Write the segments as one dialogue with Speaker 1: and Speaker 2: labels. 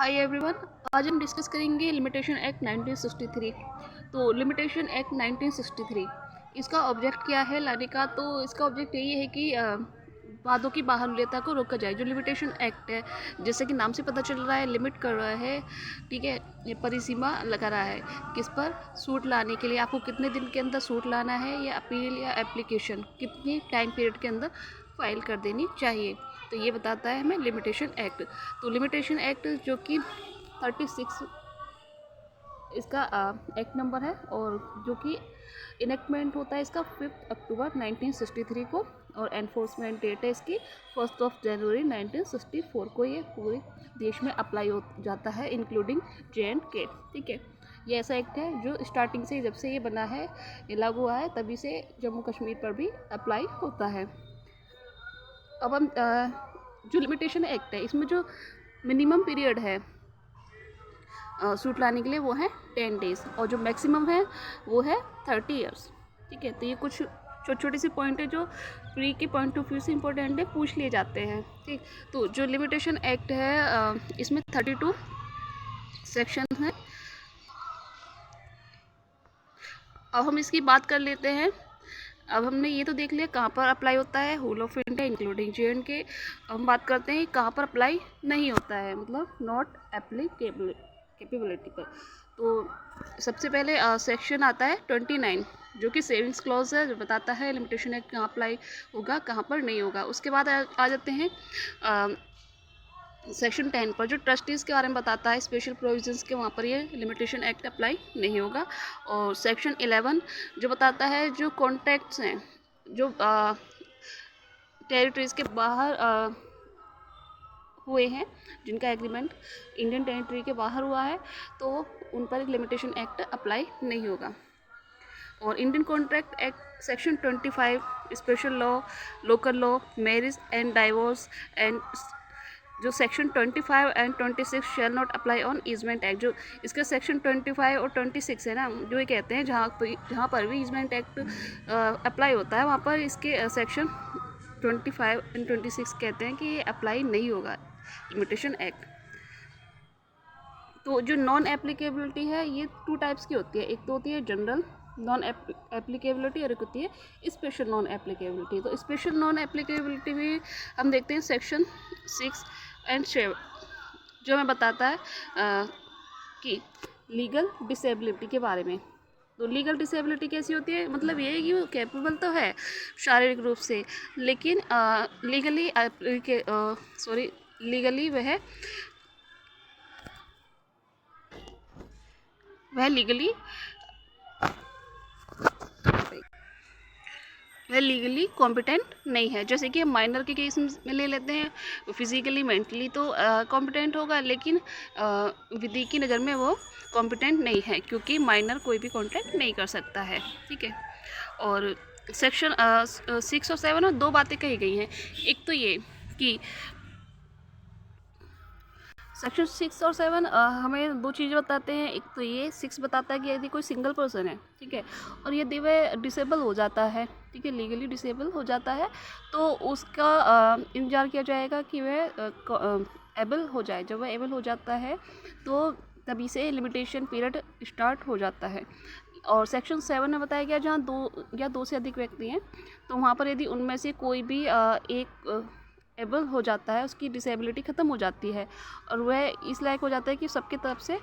Speaker 1: Hi everyone. आज हम discuss करेंगे लिमिटेशन एक्ट 1963। तो लिमिटेशन एक्ट 1963 इसका ऑब्जेक्ट क्या है लाने का। तो इसका ऑब्जेक्ट यही है कि वादों की बाहुल्यता को रोका जाए। जो लिमिटेशन एक्ट है, जैसे कि नाम से पता चल रहा है, लिमिट कर रहा है, ठीक है, ये परिसीमा लगा रहा है किस पर, सूट लाने के लिए आपको कितने दिन के अंदर सूट लाना है, या अपील या एप्लीकेशन कितनी टाइम पीरियड के अंदर फाइल कर देनी चाहिए। तो ये बताता है हमें लिमिटेशन एक्ट। तो लिमिटेशन एक्ट जो कि 36 इसका एक्ट नंबर है, और जो कि इनेक्टमेंट होता है इसका 5 अक्टूबर 1963 को, और एनफोर्समेंट डेट है इसकी 1 जनवरी 1964 को। ये पूरे देश में अप्लाई हो जाता है, इंक्लूडिंग JNK। ठीक है, ये ऐसा एक्ट है जो स्टार्टिंग से, जब से ये बना है, ये लागू हुआ है, तभी से जम्मू कश्मीर पर भी अप्लाई होता है। अब हम जो लिमिटेशन एक्ट है, इसमें जो मिनिमम पीरियड है सूट लाने के लिए वो है 10 डेज़, और जो मैक्सिमम है वो है 30 ईयर्स। ठीक है, तो ये कुछ छोटे छोटे से पॉइंट है जो प्री के पॉइंट ऑफ व्यू से इंपॉर्टेंट है, पूछ लिए जाते हैं। ठीक, तो जो लिमिटेशन एक्ट है इसमें 32 सेक्शन है। अब हम इसकी बात कर लेते हैं। अब हमने ये तो देख लिया कहाँ पर अप्लाई होता है, whole of India including JNK। हम बात करते हैं कहाँ पर अप्लाई नहीं होता है, मतलब नॉट एप्लीकेबल कैपेबिलिटी पर। तो सबसे पहले सेक्शन आता है 29, जो कि सेविंग्स क्लॉज है, जो बताता है लिमिटेशन एक्ट कहाँ अप्लाई होगा, कहाँ पर नहीं होगा। उसके बाद आ जाते हैं सेक्शन 10 पर, जो ट्रस्टीज़ के बारे में बताता है, स्पेशल प्रोविजंस के, वहाँ पर ये लिमिटेशन एक्ट अप्लाई नहीं होगा। और सेक्शन 11 जो बताता है जो कॉन्ट्रैक्ट्स हैं जो टेरिटरीज़ के बाहर हुए हैं, जिनका एग्रीमेंट इंडियन टेरिटरी के बाहर हुआ है, तो उन पर लिमिटेशन एक्ट अप्लाई नहीं होगा। और Indian contract act section 25, special law, local law, marriage and divorce and जो section 25 and 26 shall not apply on easement act. जो इसका सेक्शन 25 और 26 है ना, जो ये कहते हैं जहाँ पर भी ईजमेंट एक्ट अप्लाई होता है, वहाँ पर इसके सेक्शन 25 एंड 26 कहते हैं कि ये अप्लाई नहीं होगा लिमिटेशन एक्ट। तो जो नॉन एप्लीकेबिलिटी है, ये 2 टाइप्स की होती है। एक तो होती है जनरल नॉन एप्लीकेबिलिटी, और एक होती है स्पेशल नॉन एप्लीकेबिलिटी। तो स्पेशल नॉन एप्लीकेबिलिटी भी हम देखते हैं सेक्शन 6 एंड 7, जो हमें बताता है कि लीगल डिसेबिलिटी के बारे में। तो लीगल डिसेबिलिटी कैसी होती है, मतलब ये है कि वो कैपेबल तो है शारीरिक रूप से, लेकिन लीगली वह लीगली कॉम्पिटेंट नहीं है। जैसे कि हम माइनर के केस में ले लेते हैं, वो फिजिकली मेंटली तो कॉम्पिटेंट होगा, लेकिन विधि की नज़र में वो कॉम्पिटेंट नहीं है, क्योंकि माइनर कोई भी कॉन्ट्रैक्ट नहीं कर सकता है। ठीक है, और सेक्शन 6 और 7 में 2 बातें कही गई हैं। एक तो ये कि सेक्शन 6 और 7 हमें 2 चीज़ें बताते हैं। एक तो ये 6 बताता है कि यदि कोई सिंगल पर्सन है, ठीक है, और यदि वह डिसेबल हो जाता है, ठीक है, लीगली डिसेबल हो जाता है, तो उसका इंतजार किया जाएगा कि वह एबल हो जाए। जब वह एबल हो जाता है तो तभी से लिमिटेशन पीरियड स्टार्ट हो जाता है। और सेक्शन 7 में बताया गया जहाँ 2 या 2 से अधिक व्यक्ति हैं, तो वहाँ पर यदि उनमें से कोई भी एक एबल हो जाता है, उसकी डिसेबिलिटी ख़त्म हो जाती है, और वह इस लायक हो जाता है कि सबकी तरफ से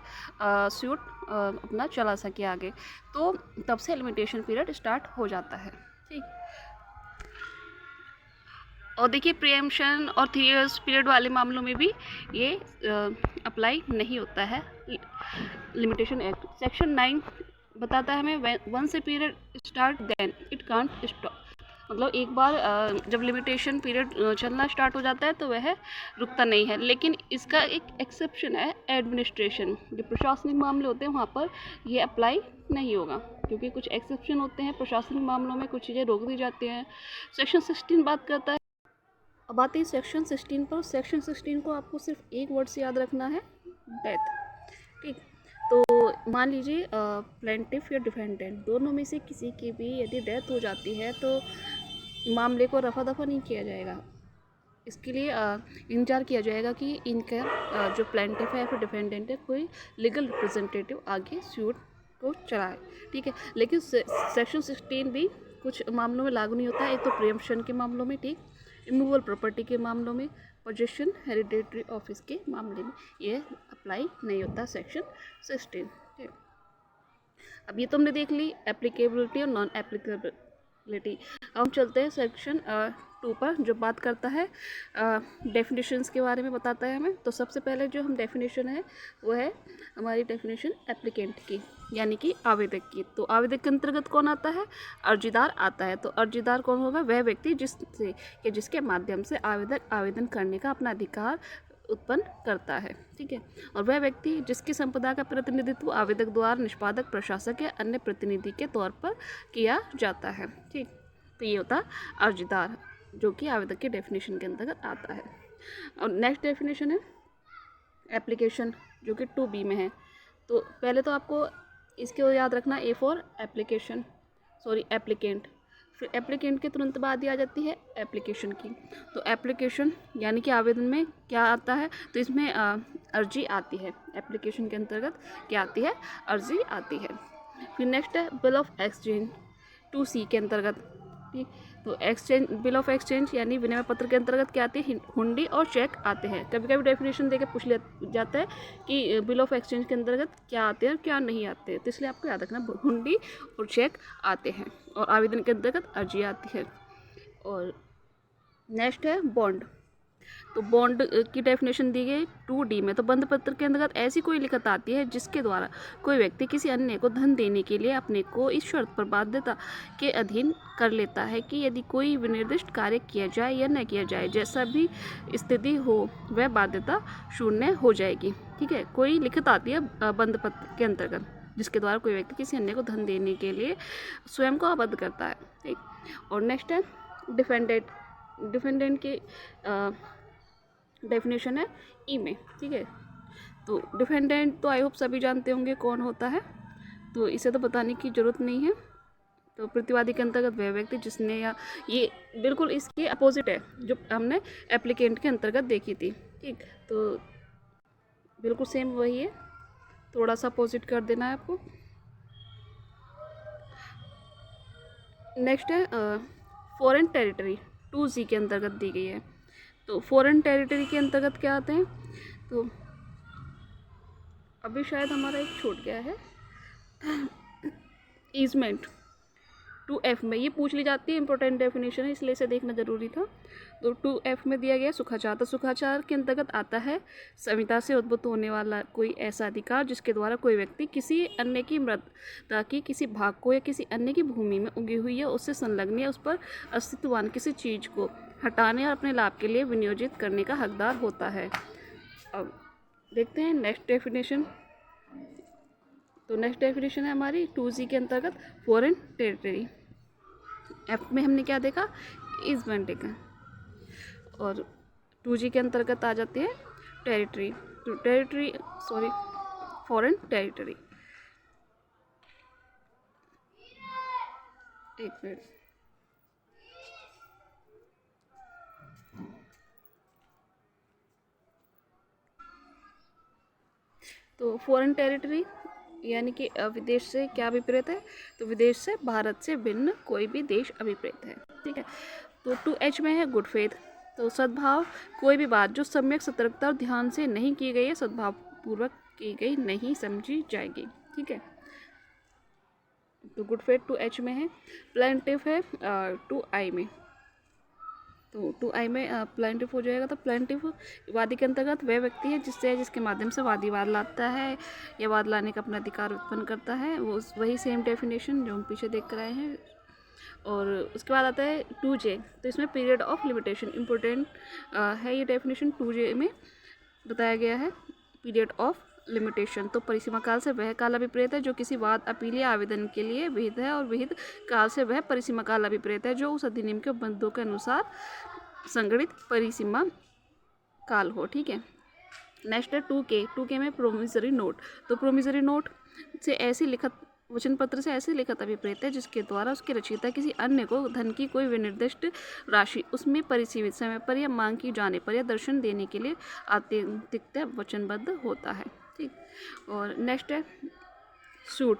Speaker 1: सूट अपना चला सके आगे, तो तब से लिमिटेशन पीरियड स्टार्ट हो जाता है। ठीक, और देखिए प्रीएम्पशन और 3 इयर्स पीरियड वाले मामलों में भी ये अप्लाई नहीं होता है लिमिटेशन एक्ट। सेक्शन 9 बताता है हमें once a period start then it can't stop, मतलब एक बार जब लिमिटेशन पीरियड चलना स्टार्ट हो जाता है तो वह रुकता नहीं है। लेकिन इसका एक एक्सेप्शन है, एडमिनिस्ट्रेशन, जो प्रशासनिक मामले होते हैं वहाँ पर ये अप्लाई नहीं होगा, क्योंकि कुछ एक्सेप्शन होते हैं प्रशासनिक मामलों में, कुछ चीज़ें रोक दी जाती हैं। सेक्शन 16 बात करता है। अब आते हैं सेक्शन 16 पर। सेक्शन 16 को आपको सिर्फ एक वर्ड से याद रखना है, डेथ। ठीक, तो मान लीजिए प्लेंटिफ या डिफेंडेंट दोनों में से किसी की भी यदि डेथ हो जाती है, तो मामले को रफा दफा नहीं किया जाएगा। इसके लिए इंतजार किया जाएगा कि इनका जो प्लेंटिफ है या फिर डिफेंडेंट है कोई लीगल रिप्रेजेंटेटिव आगे सूट को चलाए, ठीक है। लेकिन सेक्शन 16 भी कुछ मामलों में लागू नहीं होता है। एक तो प्रियम्पशन के मामलों में, ठीक, इमूवेबल प्रॉपर्टी के मामलों में, पोजेशन हेरिडेटरी ऑफिस के मामले में ये अप्लाई नहीं होता सेक्शन 16, ठीक। अब ये तो हमने देख ली एप्लीकेबिलिटी और नॉन एप्लीकेबिलिटी। अब हम चलते हैं सेक्शन 2 पर, जो बात करता है डेफिनेशंस के बारे में बताता है हमें। तो सबसे पहले जो हम डेफिनेशन है वो है हमारी डेफिनेशन एप्लीकेंट की, यानी कि आवेदक की। तो आवेदक के अंतर्गत कौन आता है? अर्जीदार आता है। तो अर्जीदार कौन होगा? वह व्यक्ति जिसके माध्यम से आवेदक आवेदन करने का अपना अधिकार उत्पन्न करता है, ठीक है। और वह व्यक्ति जिसकी संपदा का प्रतिनिधित्व आवेदक द्वारा निष्पादक, प्रशासक या अन्य प्रतिनिधि के तौर पर किया जाता है, ठीक। तो ये होता है अर्जीदार, जो कि आवेदक के डेफिनेशन के अंतर्गत आता है। और नेक्स्ट डेफिनेशन है एप्लीकेशन, जो कि 2B में है। तो पहले तो आपको इसको याद रखना, A for application, sorry applicant. फिर एप्लीकेंट के तुरंत बाद ही आ जाती है एप्लीकेशन की। तो एप्लीकेशन यानी कि आवेदन में क्या आता है? तो इसमें अर्जी आती है। एप्लीकेशन के अंतर्गत क्या आती है? अर्जी आती है। फिर नेक्स्ट है बिल ऑफ एक्सचेंज, 2C के अंतर्गत, ठीक। तो एक्सचेंज, बिल ऑफ एक्सचेंज यानी विनिमय पत्र के अंतर्गत क्या आती है? हुंडी और चेक आते हैं। कभी कभी डेफिनेशन देके पूछ लिया जाता है कि बिल ऑफ एक्सचेंज के अंतर्गत क्या आते हैं और क्या नहीं आते हैं। तो इसलिए आपको याद रखना हुंडी और चेक आते हैं, और आवेदन के अंतर्गत अर्जी आती है। और नेक्स्ट है बॉन्ड। तो बॉन्ड की डेफिनेशन दी गई 2D में। तो बंध पत्र के अंतर्गत ऐसी कोई लिखत आती है जिसके द्वारा कोई व्यक्ति किसी अन्य को धन देने के लिए अपने को इस शर्त पर बाध्यता के अधीन कर लेता है कि यदि कोई विनिर्दिष्ट कार्य किया जाए या न किया जाए, जैसा भी स्थिति हो, वह बाध्यता शून्य हो जाएगी, ठीक है। कोई लिखत आती है बंध पत्र के अंतर्गत जिसके द्वारा कोई व्यक्ति किसी अन्य को धन देने के लिए स्वयं को आबद्ध करता है, ठीक। और नेक्स्ट है डिफेंडेंट। डिफेंडेंट के डेफिनेशन है ई में, ठीक है। तो डिफेंडेंट तो आई होप सभी जानते होंगे कौन होता है, तो इसे तो बताने की ज़रूरत नहीं है। तो प्रतिवादी के अंतर्गत वह व्यक्ति जिसने, या ये बिल्कुल इसके अपोजिट है जो हमने एप्लीकेंट के अंतर्गत देखी थी, ठीक। तो बिल्कुल सेम वही है, थोड़ा सा अपोजिट कर देना है आपको। नेक्स्ट है फॉरेन टेरिटरी, 2C के अंतर्गत दी गई है। तो फॉरेन टेरिटरी के अंतर्गत क्या आते हैं? तो अभी शायद हमारा एक छूट गया है, ईजमेंट, 2F में ये पूछ ली जाती है, इंपॉर्टेंट डेफिनेशन है इसलिए इसे देखना जरूरी था। तो 2F में दिया गया सुखाचार। तो सुखाचार के अंतर्गत आता है संविदा से उद्भूत होने वाला कोई ऐसा अधिकार जिसके द्वारा कोई व्यक्ति किसी अन्य की मृदा की किसी भाग को या किसी अन्य की भूमि में उगी हुई या उससे संलग्न या उस पर अस्तित्ववान किसी चीज़ को हटाने और अपने लाभ के लिए विनियोजित करने का हकदार होता है। अब देखते हैं नेक्स्ट डेफिनेशन। तो नेक्स्ट डेफिनेशन है हमारी 2C के अंतर्गत फॉरेन टेरिटरी। F में हमने क्या देखा? ईजमेंट देखा। और 2G के अंतर्गत आ जाती है टेरिटरी। तो टेरिटरी, सॉरी, फॉरेन टेरिटरी। एक मिनट, तो फॉरेन टेरिटरी यानी कि विदेश से क्या अभिप्रेत है? तो विदेश से, भारत से भिन्न कोई भी देश अभिप्रेत है, ठीक है। तो 2H में है गुड फेथ। तो सद्भाव, कोई भी बात जो सम्यक सतर्कता और ध्यान से नहीं की गई है, सद्भाव पूर्वक की गई नहीं समझी जाएगी, ठीक है। तो गुड फेथ 2H में है। प्लेंटिफ है 2I में। तो 2I में प्लेंटिफ हो जाएगा। तो प्लेंटिफ वादी के अंतर्गत वह व्यक्ति है जिसके माध्यम से वादी वाद लाता है या वाद लाने का अपना अधिकार उत्पन्न करता है, वो वही सेम डेफिनेशन जो हम पीछे देख कर आए हैं। और उसके बाद आता है 2J। तो इसमें पीरियड ऑफ लिमिटेशन इम्पोर्टेंट है, ये डेफिनेशन 2J में बताया गया है, पीरियड ऑफ लिमिटेशन। तो परिसीमा काल से वह काल अभिप्रेत है जो किसी वाद, अपील या आवेदन के लिए विहित है, और विहित काल से वह परिसीमा काल अभिप्रेत है जो उस अधिनियम के उपबंधों के अनुसार संगठित परिसीमा काल हो, ठीक है। नेक्स्ट है 2K। 2K में प्रोमिसरी नोट। तो प्रोमिसरी नोट से ऐसी लिखत वचन पत्र से ऐसे लिखित अभिप्रेत है जिसके द्वारा उसके रचयिता किसी अन्य को धन की कोई विनिर्दिष्ट राशि उसमें परिसीमित समय पर या मांग की जाने पर या दर्शन देने के लिए आत्यंतिकतः वचनबद्ध होता है। ठीक। और नेक्स्ट है सूट।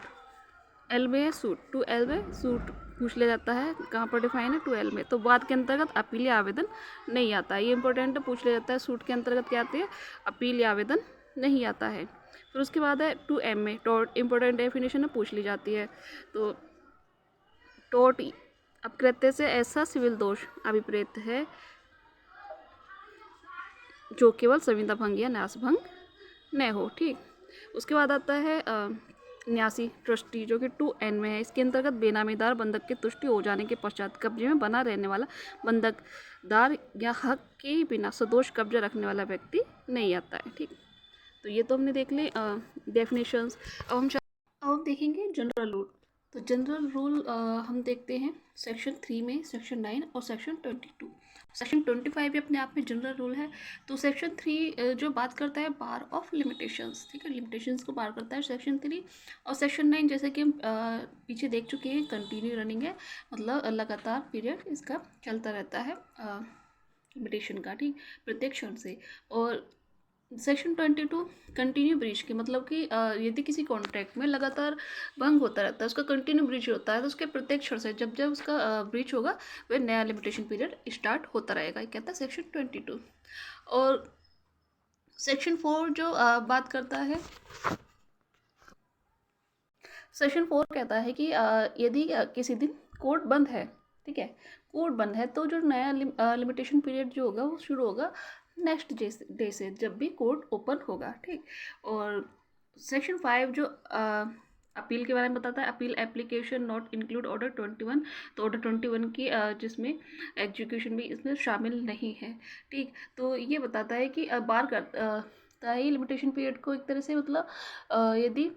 Speaker 1: एल में है सूट, टू एल में सूट पूछ लिया जाता है, कहाँ पर डिफाइन है, टू एल में। तो बाद के अंतर्गत अपील या आवेदन नहीं आता है, ये इंपॉर्टेंट है, पूछ लिया जाता है सूट के अंतर्गत क्या आती है, अपील या आवेदन नहीं आता है। फिर उसके बाद है टू एम में टॉर्ट, इंपॉर्टेंट डेफिनेशन पूछ ली जाती है। तो टॉर्ट अपकृत्य से ऐसा सिविल दोष अभिप्रेत है जो केवल संविदा भंग या न्यास भंग न हो। ठीक। उसके बाद आता है न्यासी ट्रस्टी जो कि 2N में है। इसके अंतर्गत बेनामीदार बंधक की तुष्टि हो जाने के पश्चात कब्जे में बना रहने वाला बंधकदार या हक के बिना सदोष कब्जा रखने वाला व्यक्ति नहीं आता है। ठीक। तो ये तो हमने देख ली डेफिनेशंस। अब हम देखेंगे जनरल रूल। तो जनरल रूल हम देखते हैं सेक्शन 3 में, सेक्शन 9 और सेक्शन 22। सेक्शन 25 भी अपने आप में जनरल रूल है। तो सेक्शन 3 जो बात करता है बार ऑफ लिमिटेशंस, ठीक है, लिमिटेशंस को बार करता है सेक्शन 3। और सेक्शन 9 जैसे कि हम पीछे देख चुके हैं, कंटिन्यू रनिंग है, मतलब लगातार पीरियड इसका चलता रहता है लिमिटेशन का, ठीक, प्रत्येक क्षण से। और सेक्शन 22 कंटिन्यू ब्रीच की, मतलब कि यदि किसी कॉन्ट्रैक्ट में लगातार भंग होता रहता है, उसका कंटिन्यू ब्रीच होता है, तो उसके प्रत्येक क्षण से जब जब उसका ब्रीच होगा वह नया लिमिटेशन पीरियड स्टार्ट होता रहेगा, ये कहता है सेक्शन 22। और सेक्शन 4 जो बात करता है, सेक्शन 4 कहता है कि यदि किसी दिन कोर्ट बंद है, ठीक है, कोर्ट बंद है, तो जो नया लिमिटेशन पीरियड जो होगा वो शुरू होगा नेक्स्ट डे से, जब भी कोर्ट ओपन होगा। ठीक। और सेक्शन 5 जो अपील के बारे में बताता है, appeal application not include order 21। तो ऑर्डर 21 की जिसमें एग्जीक्यूशन भी इसमें शामिल नहीं है। ठीक। तो ये बताता है कि बार करता है लिमिटेशन पीरियड को एक तरह से, मतलब यदि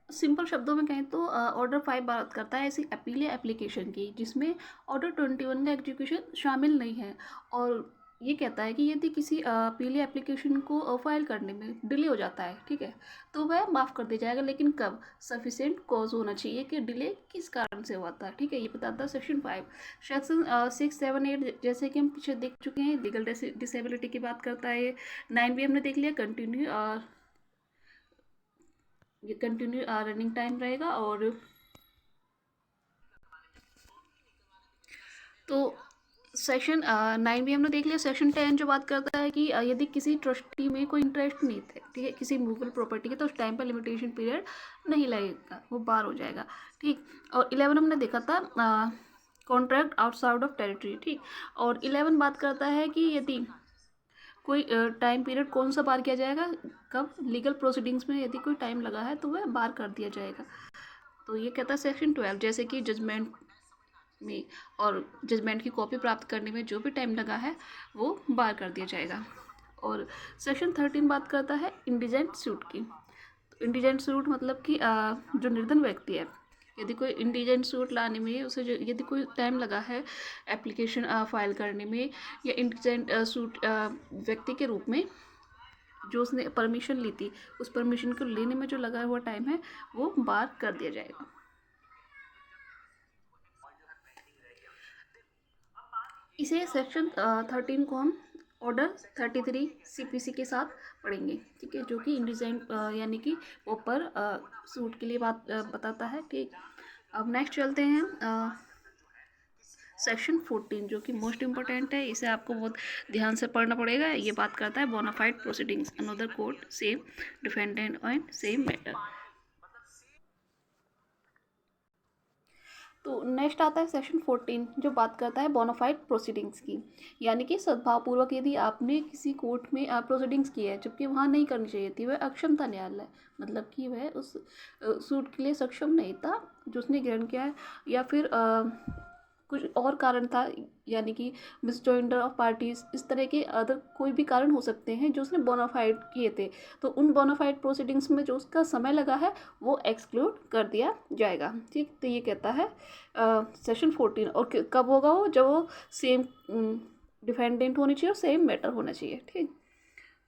Speaker 1: सिंपल शब्दों में कहें तो ऑर्डर 5 बात करता है ऐसी अपील या एप्लीकेशन की जिसमें ऑर्डर 21 का एग्जीक्यूशन शामिल नहीं है। और ये कहता है कि यदि किसी अपील या एप्लीकेशन को फाइल करने में डिले हो जाता है, ठीक है, तो वह माफ़ कर दिया जाएगा, लेकिन कब, सफिशिएंट कॉज होना चाहिए कि डिले किस कारण से हुआ था। ठीक है, ये बताता है सेक्शन 5। सेक्शन 6, 7, 8 जैसे कि हम पीछे देख चुके हैं, लीगल डिसेबिलिटी की बात करता है। 9 भी हमने देख लिया, कंटिन्यू ये कंटिन्यू रनिंग टाइम रहेगा। और तो सेक्शन 9 भी हमने देख लिया। सेक्शन 10 जो बात करता है कि यदि किसी ट्रस्टी में कोई इंटरेस्ट नहीं थे, ठीक है, किसी मूवेबल प्रॉपर्टी के, तो उस टाइम पर लिमिटेशन पीरियड नहीं लगेगा, वो बार हो जाएगा। ठीक। और 11 हमने देखा था कॉन्ट्रैक्ट आउटसाइड ऑफ टेरिटरी। ठीक। और 11 बात करता है कि यदि कोई टाइम पीरियड कौन सा बार किया जाएगा, कब, लीगल प्रोसीडिंग्स में यदि कोई टाइम लगा है तो वह बार कर दिया जाएगा। तो ये कहता है सेक्शन 12 जैसे कि जजमेंट में और जजमेंट की कॉपी प्राप्त करने में जो भी टाइम लगा है वो बार कर दिया जाएगा। और सेक्शन 13 बात करता है इंडिजेंट सूट की। तो इंडिजेंट सूट मतलब कि जो निर्धन व्यक्ति है, यदि कोई इंडिजेंट सूट लाने में उसे यदि कोई टाइम लगा है एप्लीकेशन फाइल करने में, या इंडिजेंट सूट व्यक्ति के रूप में जो उसने परमिशन ली थी, उस परमिशन को लेने में जो लगा हुआ टाइम है वो बार कर दिया जाएगा। इसे सेक्शन 13 को हम ऑर्डर 33 CPC के साथ पढ़ेंगे, ठीक है, जो कि इंडिजेंट यानी कि ऊपर सूट के लिए बात बताता है। ठीक। अब नेक्स्ट चलते हैं सेक्शन 14 जो कि मोस्ट इम्पोर्टेंट है, इसे आपको बहुत ध्यान से पढ़ना पड़ेगा। ये बात करता है bona fide proceedings another court same defendant and same matter. तो नेक्स्ट आता है सेक्शन 14 जो बात करता है बोनाफाइड प्रोसीडिंग्स की, यानी कि सद्भावपूर्वक यदि आपने किसी कोर्ट में प्रोसीडिंग्स की है जबकि वहाँ नहीं करनी चाहिए थी, वह अक्षमता न्यायालय, मतलब कि वह उस सूट के लिए सक्षम नहीं था जो उसने ग्रहण किया है, या फिर कुछ और कारण था, यानी कि मिसजॉइंडर ऑफ पार्टीज, इस तरह के अदर कोई भी कारण हो सकते हैं जो उसने बोनाफाइड किए थे, तो उन बोनाफाइड प्रोसीडिंग्स में जो उसका समय लगा है वो एक्सक्लूड कर दिया जाएगा। ठीक। तो ये कहता है सेक्शन 14। और कब होगा वो, जब वो सेम डिफेंडेंट होनी चाहिए और सेम मैटर होना चाहिए। ठीक।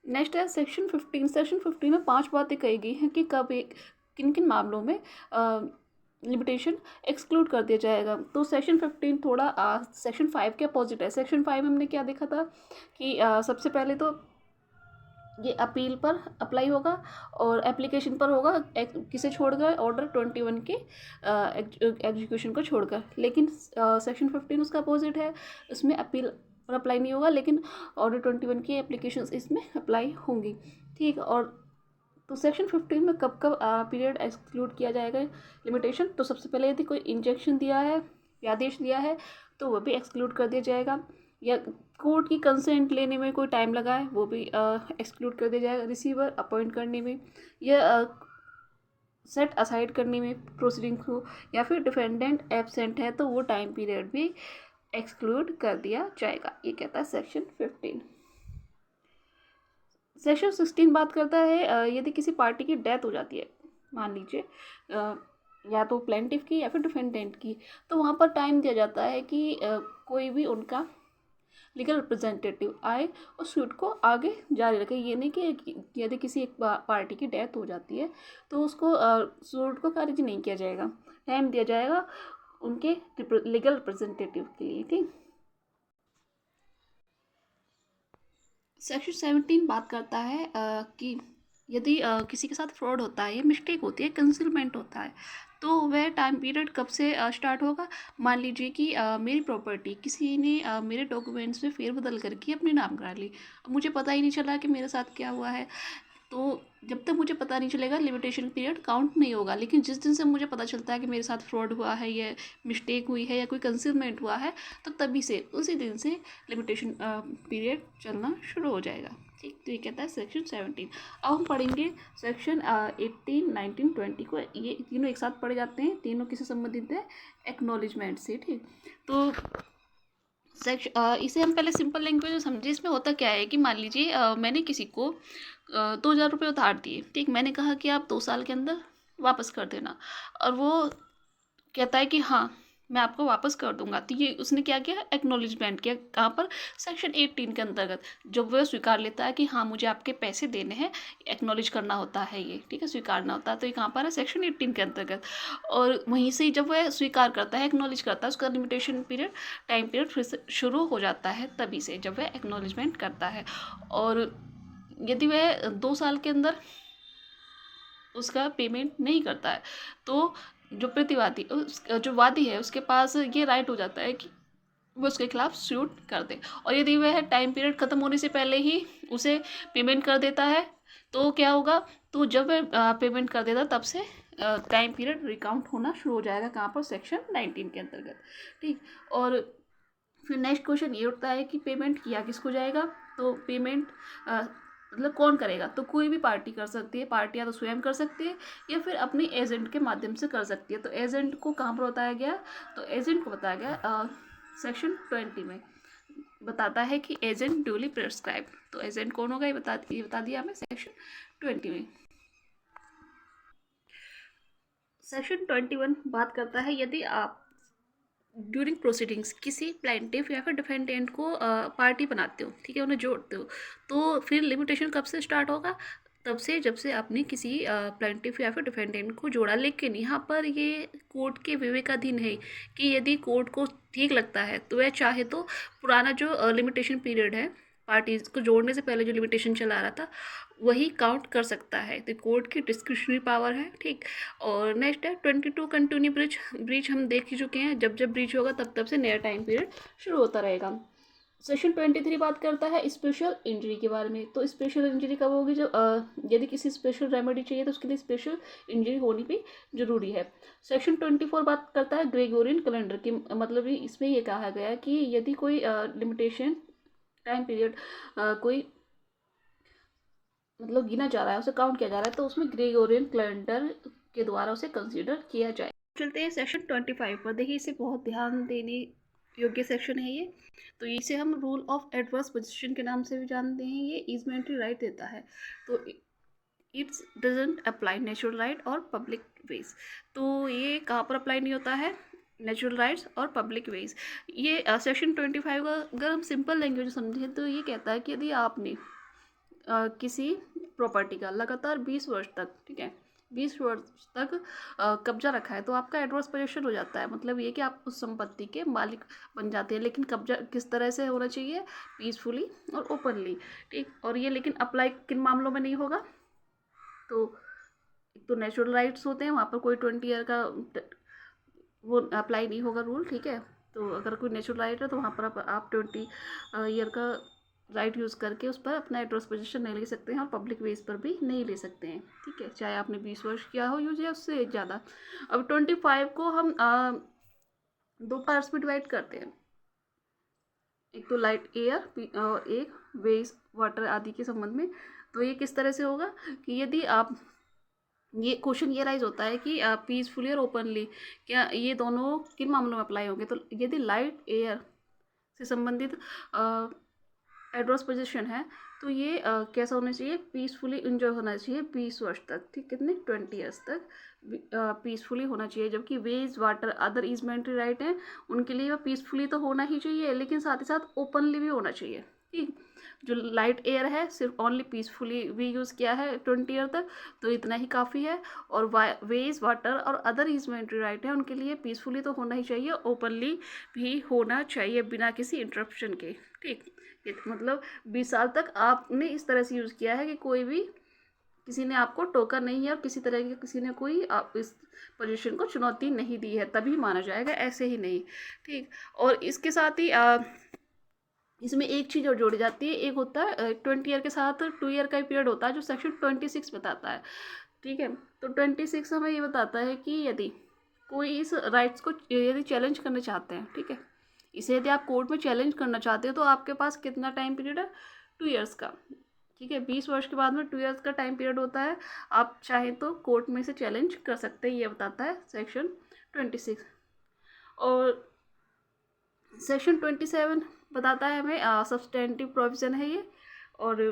Speaker 1: नेक्स्ट है सेक्शन 15। सेक्शन 15 में 5 बातें कही गई हैं कि कब एक किन किन मामलों में लिमिटेशन एक्सक्लूड कर दिया जाएगा। तो सेक्शन 15 थोड़ा सेक्शन 5 के अपोजिट है। सेक्शन 5 में हमने क्या देखा था कि सबसे पहले तो ये अपील पर अप्लाई होगा और एप्लीकेशन पर होगा, किसे छोड़कर, ऑर्डर 21 के एग्जीक्यूशन को छोड़कर। लेकिन सेक्शन 15 उसका अपोजिट है, इसमें अपील पर अप्लाई नहीं होगा लेकिन ऑर्डर 21 की एप्लीकेशन इसमें अप्लाई होंगी। ठीक, और तो सेक्शन 15 में कब कब पीरियड एक्सक्लूड किया जाएगा लिमिटेशन, तो सबसे पहले यदि कोई इंजेक्शन दिया है या आदेश दिया है तो वह भी एक्सक्लूड कर दिया जाएगा, या कोर्ट की कंसेंट लेने में कोई टाइम लगा है वो भी एक्सक्लूड कर दिया जाएगा, रिसीवर अपॉइंट करने में या सेट असाइड करने में प्रोसीडिंग को, या फिर डिफेंडेंट एब्सेंट है तो वो टाइम पीरियड भी एक्सक्लूड कर दिया जाएगा। ये कहता है सेक्शन 15। सेक्शन 16 बात करता है यदि किसी पार्टी की डेथ हो जाती है, मान लीजिए या तो प्लेंटिफ की या फिर डिफेंडेंट की, तो वहाँ पर टाइम दिया जाता है कि कोई भी उनका लीगल रिप्रेजेंटेटिव आए और सूट को आगे जारी रखे। ये नहीं कि यदि किसी एक पार्टी की डेथ हो जाती है तो उसको सूट को खारिज नहीं किया जाएगा, टाइम दिया जाएगा उनके लीगल रिप्रेजेंटेटिव के लिए। ठीक, सेक्शन 17 बात करता है कि यदि किसी के साथ फ्रॉड होता है, मिस्टेक होती है, कंसीलमेंट होता है, तो वह टाइम पीरियड कब से स्टार्ट होगा। मान लीजिए कि मेरी प्रॉपर्टी किसी ने मेरे डॉक्यूमेंट्स में फेरबदल करके अपने नाम करा ली, अब मुझे पता ही नहीं चला कि मेरे साथ क्या हुआ है, तो जब तक मुझे पता नहीं चलेगा लिमिटेशन पीरियड काउंट नहीं होगा। लेकिन जिस दिन से मुझे पता चलता है कि मेरे साथ फ्रॉड हुआ है या मिस्टेक हुई है या कोई कंसीलमेंट हुआ है, तो तभी से उसी दिन से लिमिटेशन पीरियड चलना शुरू हो जाएगा। ठीक, तो ये कहता है सेक्शन 17। अब हम पढ़ेंगे सेक्शन 18, 19, 20 को। ये तीनों एक साथ पढ़े जाते हैं, तीनों किससे संबंधित है, एक्नॉलेजमेंट से। ठीक, तो इसे हम पहले सिंपल लैंग्वेज में समझे। इसमें होता क्या है कि मान लीजिए मैंने किसी को 2,000 रुपये उधार दिए। ठीक, मैंने कहा कि आप 2 साल के अंदर वापस कर देना, और वो कहता है कि हाँ मैं आपको वापस कर दूंगा। तो ये उसने क्या किया, एक्नॉलेजमेंट किया। कहाँ पर, सेक्शन 18 के अंतर्गत। जब वह स्वीकार लेता है कि हाँ मुझे आपके पैसे देने हैं, एक्नॉलेज करना होता है ये, ठीक है, स्वीकारना होता है, तो ये कहाँ पर है, सेक्शन 18 के अंतर्गत। और वहीं से जब वह स्वीकार करता है, एक्नॉलेज करता है, उसका लिमिटेशन पीरियड, टाइम पीरियड फिर से शुरू हो जाता है तभी से, जब वह एक्नॉलेजमेंट करता है। और यदि वह 2 साल के अंदर उसका पेमेंट नहीं करता है तो जो प्रतिवादी, जो वादी है, उसके पास ये राइट हो जाता है कि वो उसके खिलाफ सूट कर दे। और यदि वह टाइम पीरियड ख़त्म होने से पहले ही उसे पेमेंट कर देता है तो क्या होगा, तो जब वह पेमेंट कर देता तब से टाइम पीरियड रिकाउंट होना शुरू हो जाएगा। कहाँ पर, सेक्शन 19 के अंतर्गत। ठीक, और फिर नेक्स्ट क्वेश्चन ये उठता है कि पेमेंट किया किसको जाएगा। तो पेमेंट मतलब कौन करेगा, तो कोई भी पार्टी कर सकती है। पार्टी या तो स्वयं कर सकती है या फिर अपने एजेंट के माध्यम से कर सकती है। तो एजेंट को कहाँ पर बताया गया, तो एजेंट को बताया गया सेक्शन 20 में। बताता है कि एजेंट ड्यूली प्रिस्क्राइब। तो एजेंट कौन होगा ये बता दिया हमें सेक्शन 20 में। सेक्शन 21 बात करता है यदि आप ड्यूरिंग प्रोसीडिंग्स किसी प्लेंटिफ या फिर डिफेंडेंट को पार्टी बनाते हो, ठीक है, उन्हें जोड़ते हो, तो फिर लिमिटेशन कब से स्टार्ट होगा, तब से जब से आपने किसी प्लेंटिफ या फिर डिफेंडेंट को जोड़ा। लेकिन यहाँ पर ये कोर्ट के विवेकाधीन है कि यदि कोर्ट को ठीक लगता है तो वह चाहे तो पुराना जो लिमिटेशन पीरियड है, पार्टीज को जोड़ने से पहले जो लिमिटेशन चला रहा था, वही काउंट कर सकता है। तो कोर्ट की डिस्क्रिशनरी पावर है। ठीक, और नेक्स्ट है 22 कंटिन्यू ब्रीच हम देख ही चुके हैं, जब जब ब्रीच होगा तब तब से नया टाइम पीरियड शुरू होता रहेगा। सेक्शन 23 बात करता है स्पेशल इंजरी के बारे में। तो स्पेशल इंजरी कब होगी, जब यदि किसी स्पेशल रेमेडी चाहिए तो उसके लिए स्पेशल इंजरी होनी भी जरूरी है। सेक्शन 24 बात करता है ग्रेगोरियन कैलेंडर की। मतलब इसमें ये कहा गया है कि यदि कोई लिमिटेशन टाइम पीरियड कोई मतलब गिना जा रहा है, उसे काउंट किया जा रहा है, तो उसमें ग्रेगोरियन कैलेंडर के द्वारा उसे कंसीडर किया जाए। चलते हैं सेक्शन 25 पर। देखिए इसे बहुत ध्यान देने योग्य सेक्शन है ये। तो इसे हम रूल ऑफ एडवर्स पोजीशन के नाम से भी जानते हैं। ये ईजमेंट्री राइट देता है। तो it's doesn't apply natural right और पब्लिक वेज। तो ये कहाँ पर अप्लाई नहीं होता है, नेचुरल राइट्स और पब्लिक वेज। ये सेक्शन 25 का अगर हम सिंपल लैंग्वेज समझें तो ये कहता है कि यदि आपने किसी प्रॉपर्टी का लगातार 20 वर्ष तक, ठीक है, 20 वर्ष तक कब्जा रखा है तो आपका एडवर्स पोजीशन हो जाता है। मतलब ये कि आप उस संपत्ति के मालिक बन जाते हैं। लेकिन कब्जा किस तरह से होना चाहिए? पीसफुली और ओपनली, ठीक। और ये लेकिन अप्लाई किन मामलों में नहीं होगा? तो एक तो नेचुरल राइट्स होते हैं, वहाँ पर कोई 20 ईयर का वो अप्लाई नहीं होगा रूल, ठीक है। तो अगर कोई नेचुरल राइट है तो वहाँ पर आप 20 ईयर का राइट यूज़ करके उस पर अपना एड्रेस पोजीशन नहीं ले सकते हैं और पब्लिक वेज पर भी नहीं ले सकते हैं, ठीक है, चाहे आपने 20 वर्ष किया हो यूज या उससे ज़्यादा। अब 25 को हम दो पार्ट्स में डिवाइड करते हैं, एक तो लाइट एयर और एक वेज वाटर आदि के संबंध में। तो ये किस तरह से होगा कि यदि आप ये क्वेश्चन ये राइज होता है कि पीसफुली और ओपनली क्या ये दोनों किन मामलों में अप्लाई होंगे? तो यदि लाइट एयर से संबंधित एडवर्स पोजीशन है तो ये कैसा होना चाहिए? पीसफुली इंजॉय होना चाहिए 20 वर्ष तक, ठीक। कितने? 20 ईयर्स तक पीसफुली होना चाहिए। जबकि वेज वाटर अदर ईजमेंट्री राइट हैं उनके लिए वह पीसफुली तो होना ही चाहिए लेकिन साथ ही साथ ओपनली भी होना चाहिए, ठीक। जो लाइट एयर है सिर्फ ओनली पीसफुली भी यूज़ किया है 20 ईयर तक, तो इतना ही काफ़ी है। और वेज वाटर और अदर ईजमेंट्री राइट है उनके लिए पीसफुली तो होना ही चाहिए, ओपनली भी होना चाहिए बिना किसी इंटरप्शन के, ठीक। मतलब 20 साल तक आपने इस तरह से यूज़ किया है कि कोई भी किसी ने आपको टोका नहीं है और किसी तरह की किसी ने कोई आप इस पोजीशन को चुनौती नहीं दी है, तभी माना जाएगा, ऐसे ही नहीं, ठीक। और इसके साथ ही इसमें एक चीज़ और जोड़ी जाती है, एक होता है 20 ईयर के साथ 2 ईयर का ही पीरियड होता है जो सेक्शन 26 बताता है, ठीक है। तो 26 हमें ये बताता है कि यदि कोई इस राइट्स को यदि चैलेंज करना चाहते हैं, ठीक है, इसे यदि आप कोर्ट में चैलेंज करना चाहते हो तो आपके पास कितना टाइम पीरियड है? 2 ईयर्स का, ठीक है। 20 वर्ष के बाद में 2 ईयर्स का टाइम पीरियड होता है। आप चाहें तो कोर्ट में से चैलेंज कर सकते हैं, ये बताता है सेक्शन 26। और सेक्शन 27 बताता है हमें सब्सटेंटिव प्रोविज़न है ये। और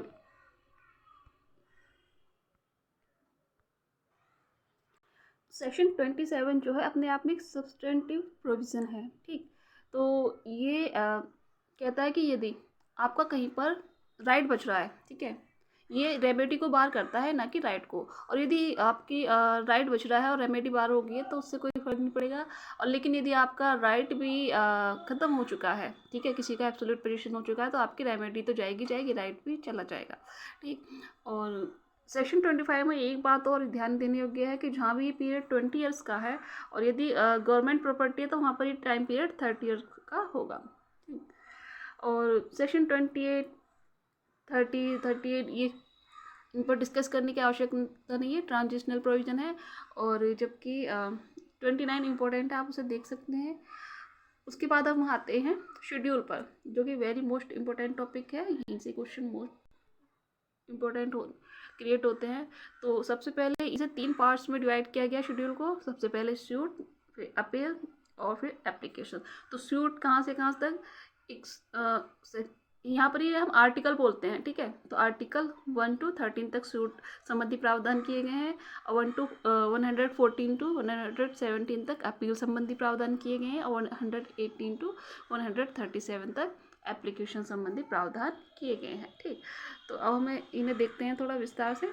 Speaker 1: सेक्शन 27 जो है अपने आप में एक सब्सटेंटिव प्रोविज़न है, ठीक। तो ये कहता है कि यदि आपका कहीं पर राइट बच रहा है, ठीक है, ये रेमेडी को बार करता है ना कि राइट को। और यदि आपकी राइट बच रहा है और रेमेडी बार हो गई है तो उससे कोई फर्क नहीं पड़ेगा। और लेकिन यदि आपका राइट भी ख़त्म हो चुका है, ठीक है, किसी का एब्सोल्यूट पोजीशन हो चुका है तो आपकी रेमेडी तो जाएगी, राइट भी चला जाएगा, ठीक। और सेक्शन 25 में एक बात और ध्यान देने योग्य है कि जहाँ भी ये पीरियड 20 ईयर्स का है और यदि गवर्नमेंट प्रॉपर्टी है तो वहाँ पर ये टाइम पीरियड 30 ईयर का होगा, ठीक। और सेक्शन 28 38 ये इन पर डिस्कस करने की आवश्यकता नहीं है, ट्रांजिशनल प्रोविज़न है। और जबकि 29 इम्पोर्टेंट है, आप उसे देख सकते हैं। उसके बाद हम आते हैं शेड्यूल पर, जो कि वेरी मोस्ट इम्पोर्टेंट टॉपिक है, यहीं से क्वेश्चन मोस्ट इम्पोर्टेंट क्रिएट होते हैं। तो सबसे पहले इसे 3 पार्ट्स में डिवाइड किया गया शेड्यूल को। सबसे पहले सूट, फिर अपील और फिर एप्लीकेशन। तो सूट कहाँ से कहाँ तक? एक यहाँ पर ये हम आर्टिकल बोलते हैं, ठीक है। तो आर्टिकल 1 to 13 तक सूट संबंधी प्रावधान किए गए हैं और 114 to 117 तक अपील संबंधी प्रावधान किए गए हैं और 118 to 137 तक एप्लीकेशन संबंधी प्रावधान किए गए हैं, ठीक। तो अब हमें इन्हें देखते हैं थोड़ा विस्तार से।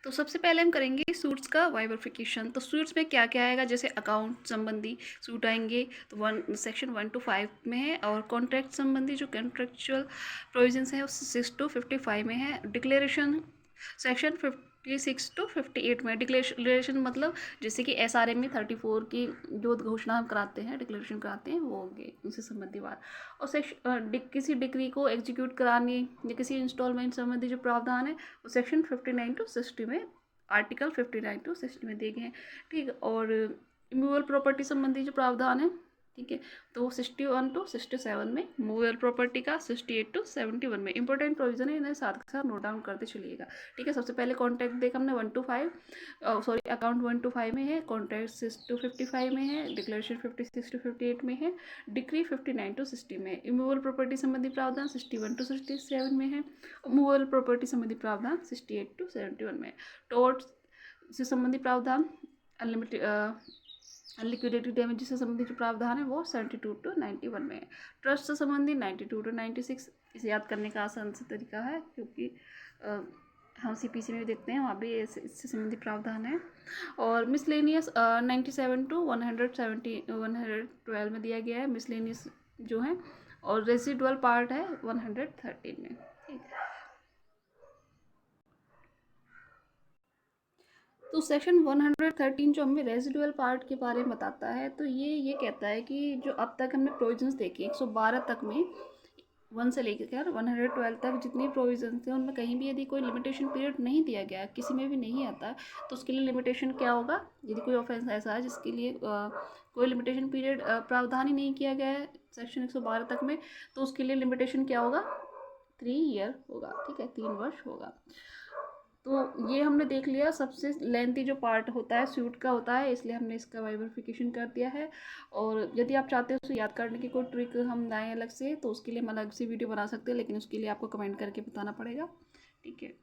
Speaker 1: तो सबसे पहले हम करेंगे सूट्स का बाइफरकेशन। तो सूट्स में क्या क्या आएगा? जैसे अकाउंट संबंधी सूट आएंगे तो सेक्शन 1 to 5 में है। और कॉन्ट्रैक्ट संबंधी जो कॉन्ट्रेक्चुअल प्रोविजंस है वो 6 to 55 में है। डिक्लेरेशन सेक्शन 56 to 58 में। डिक्लेरेशन मतलब जैसे कि SRA में 34 की जो घोषणा हम कराते हैं, डिक्लेरेशन कराते हैं, वो होंगे उनसे संबंधी बात। और किसी डिक्री को एग्जीक्यूट कराने या किसी इंस्टॉलमेंट संबंधी जो प्रावधान है वो सेक्शन 59 to 60 में, आर्टिकल 59 to 60 में दिए गए हैं, ठीक। और इमूवेबल प्रॉपर्टी संबंधी जो प्रावधान है, ठीक है, तो 61 to 67 में। मूवेबल प्रॉपर्टी का 68 to 71 में। इंपॉर्टेंट प्रोविजन है, इन्हें साथ के साथ नोट डाउन करते चलिएगा, ठीक है। सबसे पहले कॉन्ट्रैक्ट देखा हमने 1 to 5, सॉरी अकाउंट 1 to 5 में है, कॉन्ट्रैक्ट 6 to 55 में है, डिक्लेरेशन 56 to 58 में है, डिक्री 59 to 60 में। इमूवेबल प्रॉपर्टी संबंधी प्रावधान 61 to 67 में है। मूवेबल प्रॉपर्टी संबंधी प्रावधान 68 to 71 में। टोर्ट से संबंधी प्रावधान लिक्विडेटेड डैमेज से संबंधित जो प्रावधान है वो 72 to 91 में है। ट्रस्ट से संबंधित 92 to 96। इसे याद करने का आसान सा तरीका है क्योंकि हम CPC में भी देखते हैं, वहाँ भी इससे संबंधित प्रावधान है। और मिसलेनियस 97 टू 112 में दिया गया है मिसलेनियस जो है, और रेसिडुअल पार्ट है 113 में। ठीक है, तो सेक्शन 113 जो हमें रेजिडुअल पार्ट के बारे में बताता है, तो ये कहता है कि जो अब तक हमने प्रोविजंस देखी 112 तक में 1 से लेकर 112 तक जितनी प्रोविजंस थे उनमें कहीं भी यदि कोई लिमिटेशन पीरियड नहीं दिया गया, किसी में भी नहीं आता, तो उसके लिए लिमिटेशन क्या होगा? यदि कोई ऑफेंस ऐसा है जिसके लिए कोई लिमिटेशन पीरियड प्रावधान ही नहीं किया गया है सेक्शन 112 तक में, तो उसके लिए लिमिटेशन क्या होगा? 3 ईयर होगा। ठीक है, 3 वर्ष होगा। तो ये हमने देख लिया, सबसे लेंथी जो पार्ट होता है सूट का होता है, इसलिए हमने इसका बाइफरफिकेशन कर दिया है। और यदि आप चाहते हो उसे याद करने की कोई ट्रिक हम लाएँ अलग से, तो उसके लिए हम अलग से वीडियो बना सकते हैं, लेकिन उसके लिए आपको कमेंट करके बताना पड़ेगा। ठीक है।